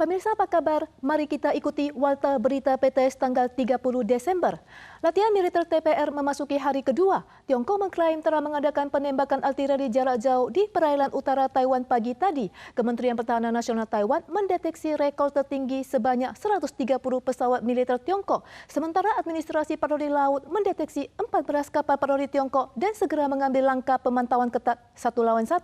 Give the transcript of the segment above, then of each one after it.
Pemirsa apa kabar? Mari kita ikuti Warta Berita PTS tanggal 30 Desember. Latihan militer TPR memasuki hari kedua. Tiongkok mengklaim telah mengadakan penembakan artileri jarak jauh di perairan utara Taiwan pagi tadi. Kementerian Pertahanan Nasional Taiwan mendeteksi rekor tertinggi sebanyak 130 pesawat militer Tiongkok. Sementara administrasi patroli laut mendeteksi 14 kapal patroli Tiongkok dan segera mengambil langkah pemantauan ketat 1 lawan 1.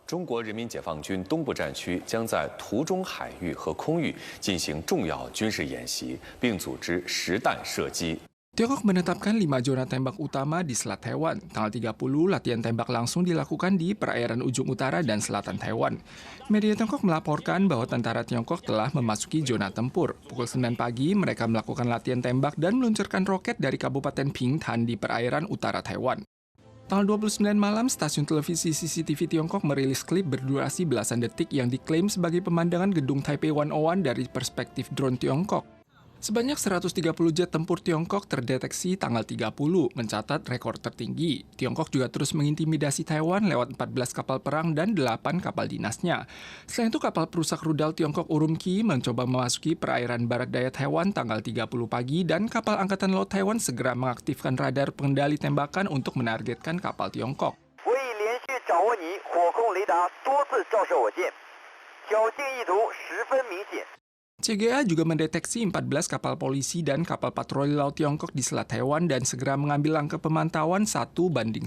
中国人民解放军东部战区将在图中海域和空域进行重要军事演习，并组织实弹射击。 Tiongkok menetapkan 5 zona tembak utama di Selat Taiwan. Tanggal 30, latihan tembak langsung dilakukan di perairan ujung utara dan selatan Taiwan. Media Tiongkok melaporkan bahwa tentara Tiongkok telah memasuki zona tempur. Pukul 9 pagi, mereka melakukan latihan tembak dan meluncurkan roket dari Kabupaten Pingtan di perairan utara Taiwan. Tanggal 29 malam, stasiun televisi CCTV Tiongkok merilis klip berdurasi belasan detik yang diklaim sebagai pemandangan gedung Taipei 101 dari perspektif drone Tiongkok. Sebanyak 130 jet tempur Tiongkok terdeteksi tanggal 30, mencatat rekor tertinggi. Tiongkok juga terus mengintimidasi Taiwan lewat 14 kapal perang dan 8 kapal dinasnya. Selain itu, kapal perusak rudal Tiongkok Urumqi mencoba memasuki perairan barat daya Taiwan tanggal 30 pagi dan kapal Angkatan Laut Taiwan segera mengaktifkan radar pengendali tembakan untuk menargetkan kapal Tiongkok. CGA juga mendeteksi 14 kapal polisi dan kapal patroli laut Tiongkok di Selat Taiwan dan segera mengambil langkah pemantauan 1:1.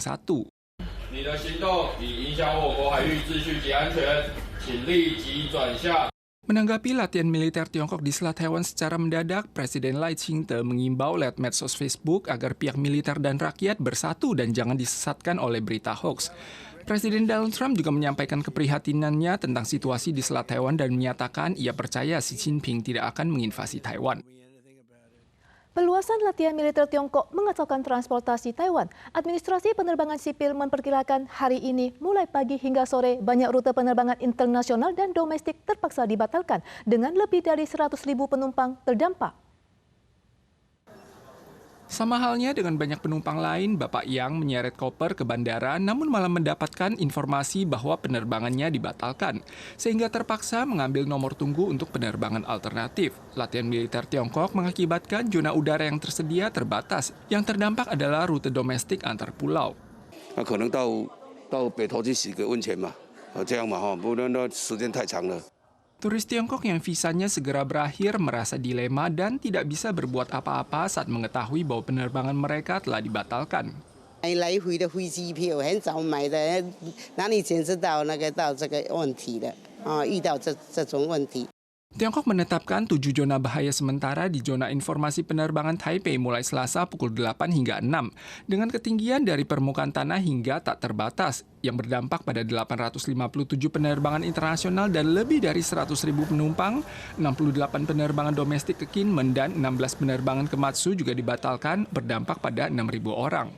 Menanggapi latihan militer Tiongkok di Selat Taiwan secara mendadak, Presiden Lai Ching-te mengimbau lewat medsos Facebook agar pihak militer dan rakyat bersatu dan jangan disesatkan oleh berita hoax. Presiden Donald Trump juga menyampaikan keprihatinannya tentang situasi di Selat Taiwan dan menyatakan ia percaya Xi Jinping tidak akan menginvasi Taiwan. Perluasan latihan militer Tiongkok mengacaukan transportasi Taiwan. Administrasi penerbangan sipil memperkirakan hari ini mulai pagi hingga sore banyak rute penerbangan internasional dan domestik terpaksa dibatalkan dengan lebih dari 100.000 penumpang terdampak. Sama halnya dengan banyak penumpang lain, Bapak Yang menyeret koper ke bandara namun malah mendapatkan informasi bahwa penerbangannya dibatalkan, sehingga terpaksa mengambil nomor tunggu untuk penerbangan alternatif. Latihan militer Tiongkok mengakibatkan zona udara yang tersedia terbatas. Yang terdampak adalah rute domestik antar pulau. Turis Tiongkok yang visanya segera berakhir merasa dilema dan tidak bisa berbuat apa-apa saat mengetahui bahwa penerbangan mereka telah dibatalkan. Tiongkok menetapkan 7 zona bahaya sementara di zona informasi penerbangan Taipei mulai Selasa pukul 8 hingga 6, dengan ketinggian dari permukaan tanah hingga tak terbatas, yang berdampak pada 857 penerbangan internasional dan lebih dari 100.000 penumpang. 68 penerbangan domestik ke Kinmen dan 16 penerbangan ke Matsu juga dibatalkan, berdampak pada 6.000 orang.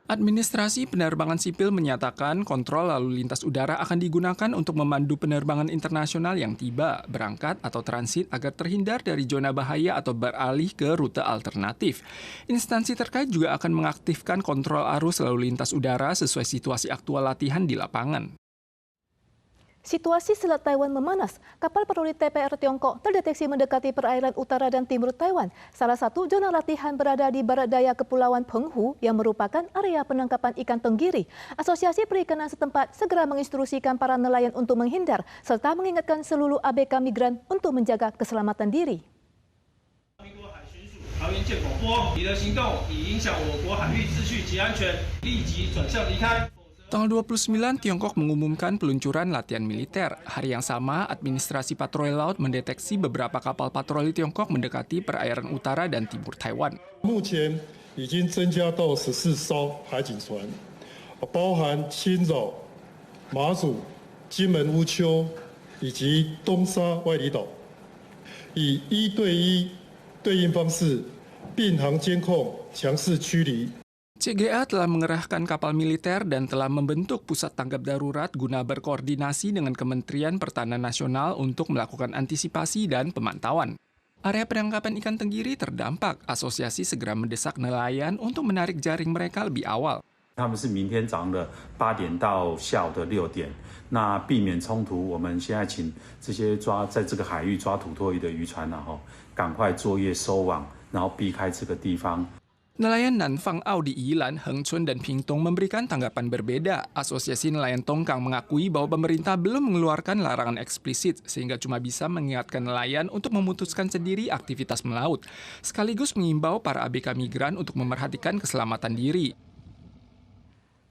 Administrasi penerbangan sipil menyatakan kontrol lalu lintas udara akan digunakan untuk memandu penerbangan internasional yang tiba, berangkat, atau transit agar terhindar dari zona bahaya atau beralih ke rute alternatif. Instansi terkait juga akan mengaktifkan kontrol arus lalu lintas udara sesuai situasi aktual latihan di lapangan. Situasi Selat Taiwan memanas. Kapal patroli TPR Tiongkok terdeteksi mendekati perairan utara dan timur Taiwan. Salah satu zona latihan berada di barat daya Kepulauan Penghu yang merupakan area penangkapan ikan tenggiri. Asosiasi Perikanan setempat segera menginstruksikan para nelayan untuk menghindar serta mengingatkan seluruh ABK migran untuk menjaga keselamatan diri. Tanggal 29, Tiongkok mengumumkan peluncuran latihan militer. Hari yang sama, administrasi patroli laut mendeteksi beberapa kapal patroli Tiongkok mendekati perairan utara dan timur Taiwan. 目前已经增加到14艘海警船，包含侵扰马祖、金门乌丘以及东沙外里岛，以1对1对应方式并航监控，强势驱离。 CGA telah mengerahkan kapal militer dan telah membentuk pusat tanggap darurat guna berkoordinasi dengan Kementerian Pertahanan Nasional untuk melakukan antisipasi dan pemantauan. Area penangkapan ikan tenggiri terdampak. Asosiasi segera mendesak nelayan untuk menarik jaring mereka lebih awal. 他们是明天早上的8点到下午的6点。那避免冲突，我们现在请这些在这个海域抓土托鱼的渔船赶快作业收网，然后避开这个地方。 Nelayan Nanfang Au di Yilan, Hengchun, dan Pingtung memberikan tanggapan berbeda. Asosiasi Nelayan Tongkang mengakui bahwa pemerintah belum mengeluarkan larangan eksplisit, sehingga cuma bisa mengingatkan nelayan untuk memutuskan sendiri aktivitas melaut, sekaligus mengimbau para ABK migran untuk memerhatikan keselamatan diri.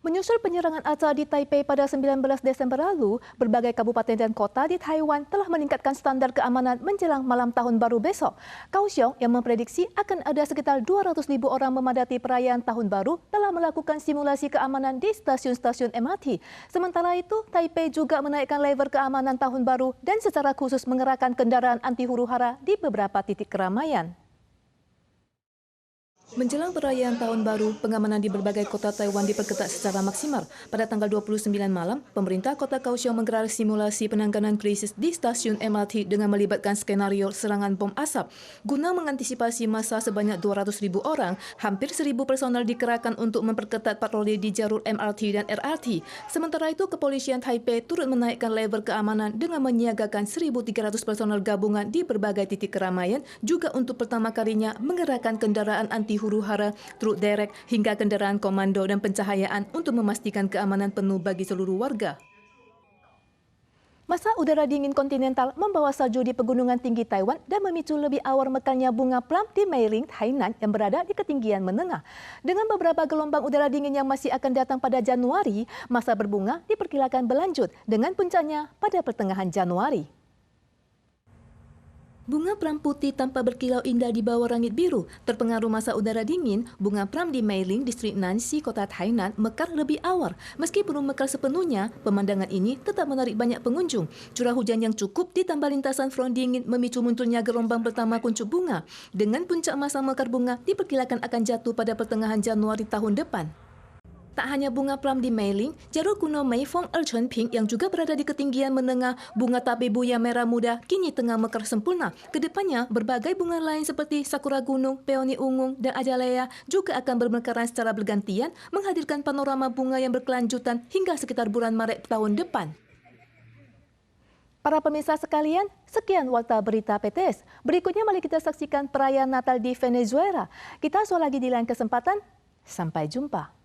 Menyusul penyerangan ACA di Taipei pada 19 Desember lalu, berbagai kabupaten dan kota di Taiwan telah meningkatkan standar keamanan menjelang malam tahun baru besok. Kaohsiung yang memprediksi akan ada sekitar 200.000 orang memadati perayaan tahun baru telah melakukan simulasi keamanan di stasiun-stasiun MRT. Sementara itu, Taipei juga menaikkan level keamanan tahun baru dan secara khusus mengerahkan kendaraan anti huru-hara di beberapa titik keramaian. Menjelang perayaan Tahun Baru, pengamanan di berbagai kota Taiwan diperketat secara maksimal. Pada tanggal 29 malam, pemerintah kota Kaohsiung menggelar simulasi penanganan krisis di stasiun MRT dengan melibatkan skenario serangan bom asap. Guna mengantisipasi massa sebanyak 200.000 orang, hampir 1.000 personel dikerahkan untuk memperketat patroli di jalur MRT dan LRT. Sementara itu, kepolisian Taipei turut menaikkan level keamanan dengan menyiagakan 1.300 personel gabungan di berbagai titik keramaian, juga untuk pertama kalinya mengerahkan kendaraan anti huru-hara, truk derek, hingga kendaraan komando dan pencahayaan untuk memastikan keamanan penuh bagi seluruh warga. Masa udara dingin kontinental membawa salju di pegunungan tinggi Taiwan dan memicu lebih awal mekarnya bunga plum di Meiling, Hainan yang berada di ketinggian menengah. Dengan beberapa gelombang udara dingin yang masih akan datang pada Januari, masa berbunga diperkirakan berlanjut dengan puncaknya pada pertengahan Januari. Bunga pram putih tanpa berkilau indah di bawah langit biru. Terpengaruh masa udara dingin, bunga pram di Meiling, distrik Nanxi, kota Hainan, mekar lebih awal. Meski belum mekar sepenuhnya, pemandangan ini tetap menarik banyak pengunjung. Curah hujan yang cukup ditambah lintasan front dingin memicu munculnya gelombang pertama kuncup bunga. Dengan puncak masa mekar bunga diperkirakan akan jatuh pada pertengahan Januari tahun depan. Tak hanya bunga plum di Meiling, jalur kuno Meifeng Erchenping yang juga berada di ketinggian menengah, bunga tabebuya merah muda kini tengah mekar sempurna. Kedepannya, berbagai bunga lain seperti sakura gunung, peoni ungu, dan azalea juga akan bermekaran secara bergantian, menghadirkan panorama bunga yang berkelanjutan hingga sekitar bulan Maret tahun depan. Para pemirsa sekalian, sekian Warta Berita PTS. Berikutnya mari kita saksikan perayaan Natal di Venezuela. Kita soal lagi di lain kesempatan. Sampai jumpa.